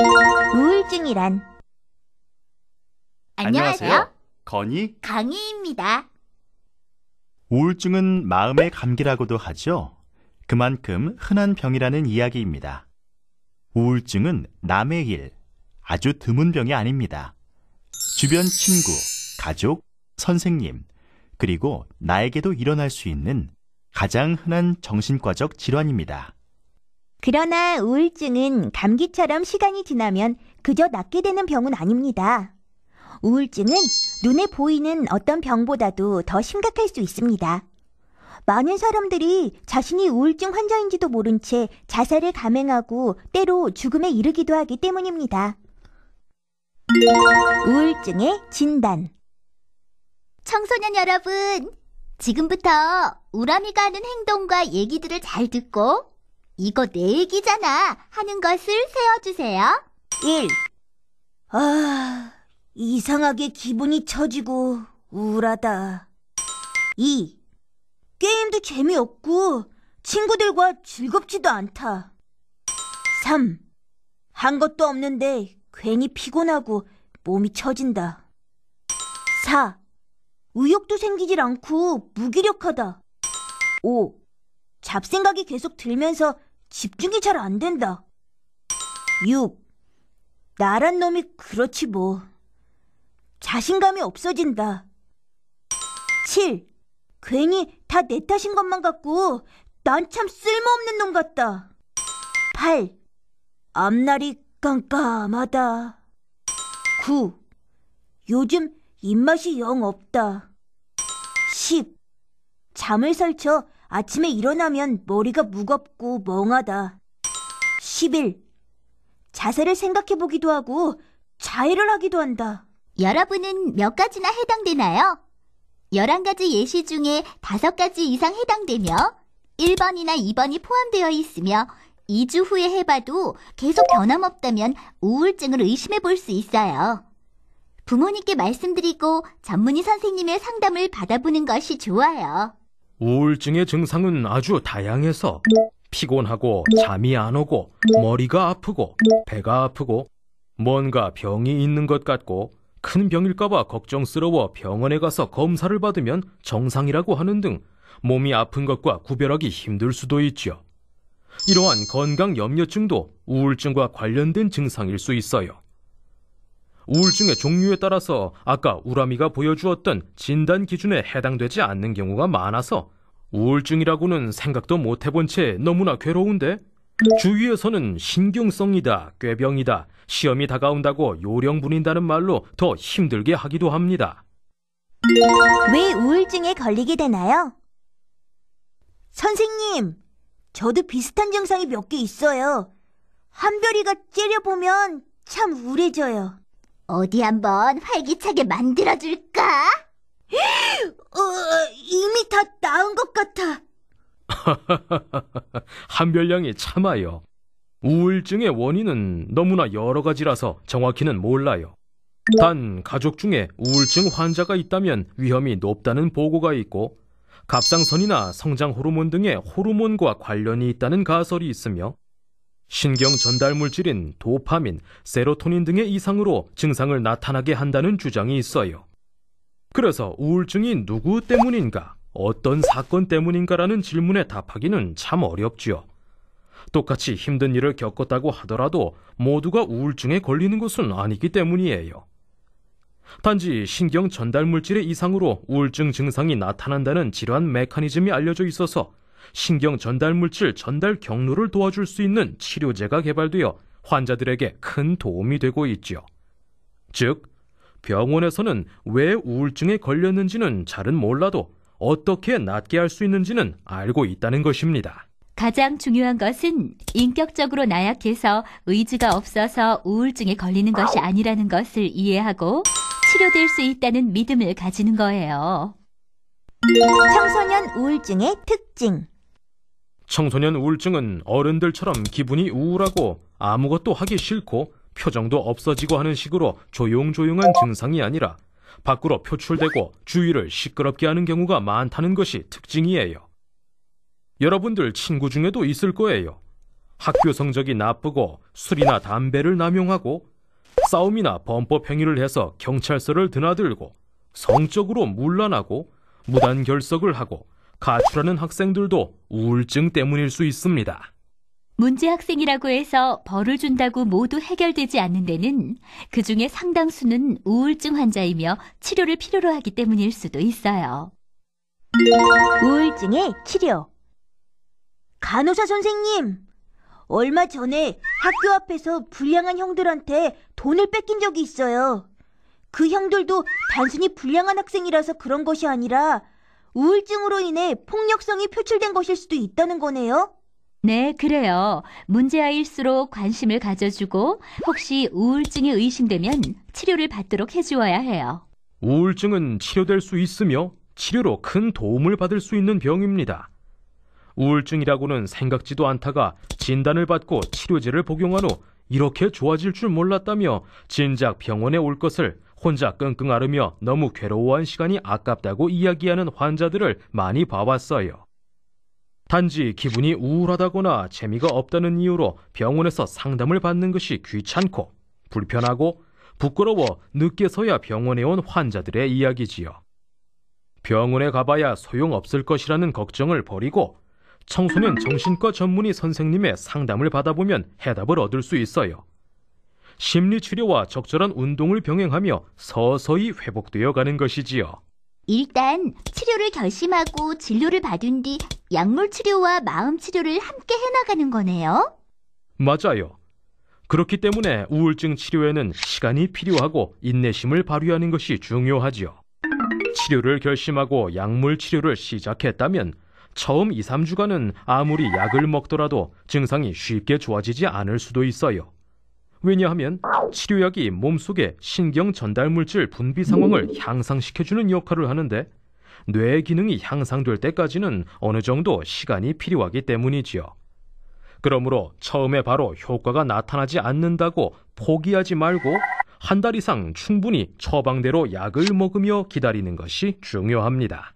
우울증이란. 안녕하세요. 건희, 강희입니다. 우울증은 마음의 감기라고도 하죠. 그만큼 흔한 병이라는 이야기입니다. 우울증은 남의 일, 아주 드문 병이 아닙니다. 주변 친구, 가족, 선생님, 그리고 나에게도 일어날 수 있는 가장 흔한 정신과적 질환입니다. 그러나 우울증은 감기처럼 시간이 지나면 그저 낫게 되는 병은 아닙니다. 우울증은 눈에 보이는 어떤 병보다도 더 심각할 수 있습니다. 많은 사람들이 자신이 우울증 환자인지도 모른 채 자살을 감행하고 때로 죽음에 이르기도 하기 때문입니다. 우울증의 진단. 청소년 여러분, 지금부터 우람이가 하는 행동과 얘기들을 잘 듣고 이거 내 얘기잖아 하는 것을 세워주세요. 1. 이상하게 기분이 처지고 우울하다. 2. 게임도 재미없고 친구들과 즐겁지도 않다. 3. 한 것도 없는데 괜히 피곤하고 몸이 처진다. 4. 의욕도 생기질 않고 무기력하다. 5. 잡생각이 계속 들면서 집중이 잘 안 된다. 6. 나란 놈이 그렇지 뭐. 자신감이 없어진다. 7. 괜히 다 내 탓인 것만 같고 난 참 쓸모없는 놈 같다. 8. 앞날이 깜깜하다. 9. 요즘 입맛이 영 없다. 10. 잠을 설쳐 아침에 일어나면 머리가 무겁고 멍하다. 11. 자세를 생각해보기도 하고 자해를 하기도 한다. 여러분은 몇 가지나 해당되나요? 11가지 예시 중에 5가지 이상 해당되며 1번이나 2번이 포함되어 있으며 2주 후에 해봐도 계속 변함없다면 우울증을 의심해 볼 수 있어요. 부모님께 말씀드리고 전문의 선생님의 상담을 받아보는 것이 좋아요. 우울증의 증상은 아주 다양해서 피곤하고 잠이 안 오고 머리가 아프고 배가 아프고 뭔가 병이 있는 것 같고 큰 병일까봐 걱정스러워 병원에 가서 검사를 받으면 정상이라고 하는 등 몸이 아픈 것과 구별하기 힘들 수도 있죠. 이러한 건강 염려증도 우울증과 관련된 증상일 수 있어요. 우울증의 종류에 따라서 아까 우람이가 보여주었던 진단 기준에 해당되지 않는 경우가 많아서 우울증이라고는 생각도 못 해본 채 너무나 괴로운데 주위에서는 신경성이다, 꾀병이다, 시험이 다가온다고 요령 부린다는 말로 더 힘들게 하기도 합니다. 왜 우울증에 걸리게 되나요? 선생님, 저도 비슷한 증상이 몇 개 있어요. 한별이가 째려보면 참 우울해져요. 어디 한번 활기차게 만들어줄까? 이미 다 나은 것 같아. 한별양이 참아요. 우울증의 원인은 너무나 여러 가지라서 정확히는 몰라요. 단 가족 중에 우울증 환자가 있다면 위험이 높다는 보고가 있고 갑상선이나 성장 호르몬 등의 호르몬과 관련이 있다는 가설이 있으며 신경 전달 물질인 도파민, 세로토닌 등의 이상으로 증상을 나타나게 한다는 주장이 있어요. 그래서 우울증이 누구 때문인가, 어떤 사건 때문인가라는 질문에 답하기는 참 어렵지요. 똑같이 힘든 일을 겪었다고 하더라도 모두가 우울증에 걸리는 것은 아니기 때문이에요. 단지 신경 전달 물질의 이상으로 우울증 증상이 나타난다는 질환 메커니즘이 알려져 있어서 신경 전달 물질 전달 경로를 도와줄 수 있는 치료제가 개발되어 환자들에게 큰 도움이 되고 있죠. 즉, 병원에서는 왜 우울증에 걸렸는지는 잘은 몰라도 어떻게 낫게 할 수 있는지는 알고 있다는 것입니다. 가장 중요한 것은 인격적으로 나약해서 의지가 없어서 우울증에 걸리는 것이 아니라는 것을 이해하고 치료될 수 있다는 믿음을 가지는 거예요. 청소년 우울증의 특징. 청소년 우울증은 어른들처럼 기분이 우울하고 아무것도 하기 싫고 표정도 없어지고 하는 식으로 조용조용한 증상이 아니라 밖으로 표출되고 주위를 시끄럽게 하는 경우가 많다는 것이 특징이에요. 여러분들 친구 중에도 있을 거예요. 학교 성적이 나쁘고 술이나 담배를 남용하고 싸움이나 범법 행위를 해서 경찰서를 드나들고 성적으로 문란하고 무단 결석을 하고 가출하는 학생들도 우울증 때문일 수 있습니다. 문제 학생이라고 해서 벌을 준다고 모두 해결되지 않는 데는 그중에 상당수는 우울증 환자이며 치료를 필요로 하기 때문일 수도 있어요. 우울증의 치료. 간호사 선생님, 얼마 전에 학교 앞에서 불량한 형들한테 돈을 뺏긴 적이 있어요. 그 형들도 단순히 불량한 학생이라서 그런 것이 아니라 우울증으로 인해 폭력성이 표출된 것일 수도 있다는 거네요? 네, 그래요. 문제아일수록 관심을 가져주고 혹시 우울증이 의심되면 치료를 받도록 해주어야 해요. 우울증은 치료될 수 있으며 치료로 큰 도움을 받을 수 있는 병입니다. 우울증이라고는 생각지도 않다가 진단을 받고 치료제를 복용한 후 이렇게 좋아질 줄 몰랐다며 진작 병원에 올 것을 혼자 끙끙 앓으며 너무 괴로워한 시간이 아깝다고 이야기하는 환자들을 많이 봐왔어요. 단지 기분이 우울하다거나 재미가 없다는 이유로 병원에서 상담을 받는 것이 귀찮고 불편하고 부끄러워 늦게서야 병원에 온 환자들의 이야기지요. 병원에 가봐야 소용없을 것이라는 걱정을 버리고 청소년 정신과 전문의 선생님의 상담을 받아보면 해답을 얻을 수 있어요. 심리치료와 적절한 운동을 병행하며 서서히 회복되어 가는 것이지요. 일단 치료를 결심하고 진료를 받은 뒤 약물 치료와 마음 치료를 함께 해나가는 거네요. 맞아요. 그렇기 때문에 우울증 치료에는 시간이 필요하고 인내심을 발휘하는 것이 중요하지요. 치료를 결심하고 약물 치료를 시작했다면 처음 2, 3주간은 아무리 약을 먹더라도 증상이 쉽게 좋아지지 않을 수도 있어요. 왜냐하면 치료약이 몸속의 신경 전달 물질 분비 상황을 향상시켜주는 역할을 하는데 뇌의 기능이 향상될 때까지는 어느 정도 시간이 필요하기 때문이지요. 그러므로 처음에 바로 효과가 나타나지 않는다고 포기하지 말고 한 달 이상 충분히 처방대로 약을 먹으며 기다리는 것이 중요합니다.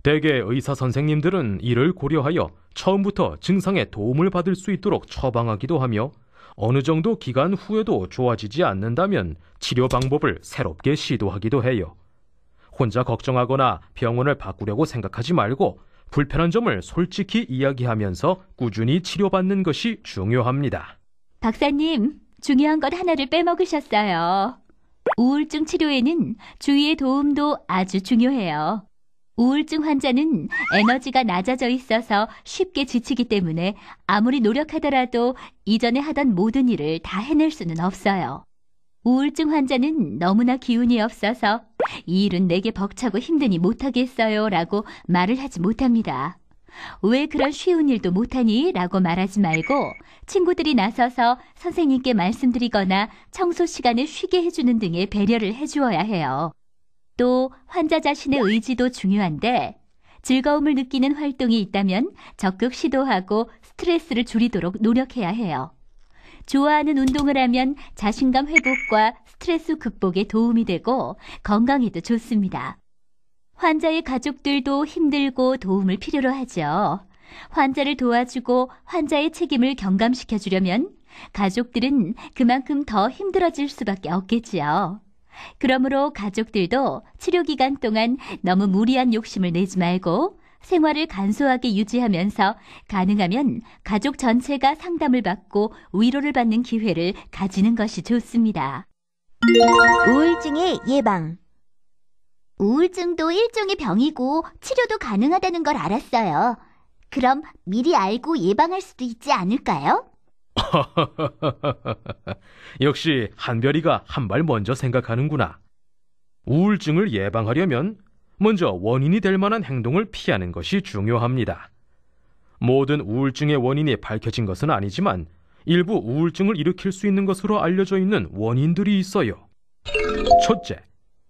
대개 의사 선생님들은 이를 고려하여 처음부터 증상에 도움을 받을 수 있도록 처방하기도 하며 어느 정도 기간 후에도 좋아지지 않는다면 치료 방법을 새롭게 시도하기도 해요. 혼자 걱정하거나 병원을 바꾸려고 생각하지 말고 불편한 점을 솔직히 이야기하면서 꾸준히 치료받는 것이 중요합니다. 박사님, 중요한 것 하나를 빼먹으셨어요. 우울증 치료에는 주위의 도움도 아주 중요해요. 우울증 환자는 에너지가 낮아져 있어서 쉽게 지치기 때문에 아무리 노력하더라도 이전에 하던 모든 일을 다 해낼 수는 없어요. 우울증 환자는 너무나 기운이 없어서 이 일은 내게 벅차고 힘드니 못하겠어요 라고 말을 하지 못합니다. 왜 그런 쉬운 일도 못하니? 라고 말하지 말고 친구들이 나서서 선생님께 말씀드리거나 청소 시간을 쉬게 해주는 등의 배려를 해주어야 해요. 또 환자 자신의 의지도 중요한데 즐거움을 느끼는 활동이 있다면 적극 시도하고 스트레스를 줄이도록 노력해야 해요. 좋아하는 운동을 하면 자신감 회복과 스트레스 극복에 도움이 되고 건강에도 좋습니다. 환자의 가족들도 힘들고 도움을 필요로 하죠. 환자를 도와주고 환자의 책임을 경감시켜 주려면 가족들은 그만큼 더 힘들어질 수밖에 없겠지요. 그러므로 가족들도 치료 기간 동안 너무 무리한 욕심을 내지 말고 생활을 간소하게 유지하면서 가능하면 가족 전체가 상담을 받고 위로를 받는 기회를 가지는 것이 좋습니다. 우울증의 예방. 우울증도 일종의 병이고 치료도 가능하다는 걸 알았어요. 그럼 미리 알고 예방할 수도 있지 않을까요? 역시 한별이가 한 발 먼저 생각하는구나. 우울증을 예방하려면 먼저 원인이 될 만한 행동을 피하는 것이 중요합니다. 모든 우울증의 원인이 밝혀진 것은 아니지만 일부 우울증을 일으킬 수 있는 것으로 알려져 있는 원인들이 있어요. 첫째,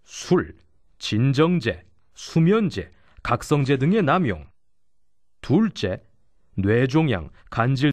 술, 진정제, 수면제, 각성제 등의 남용. 둘째, 뇌종양, 간질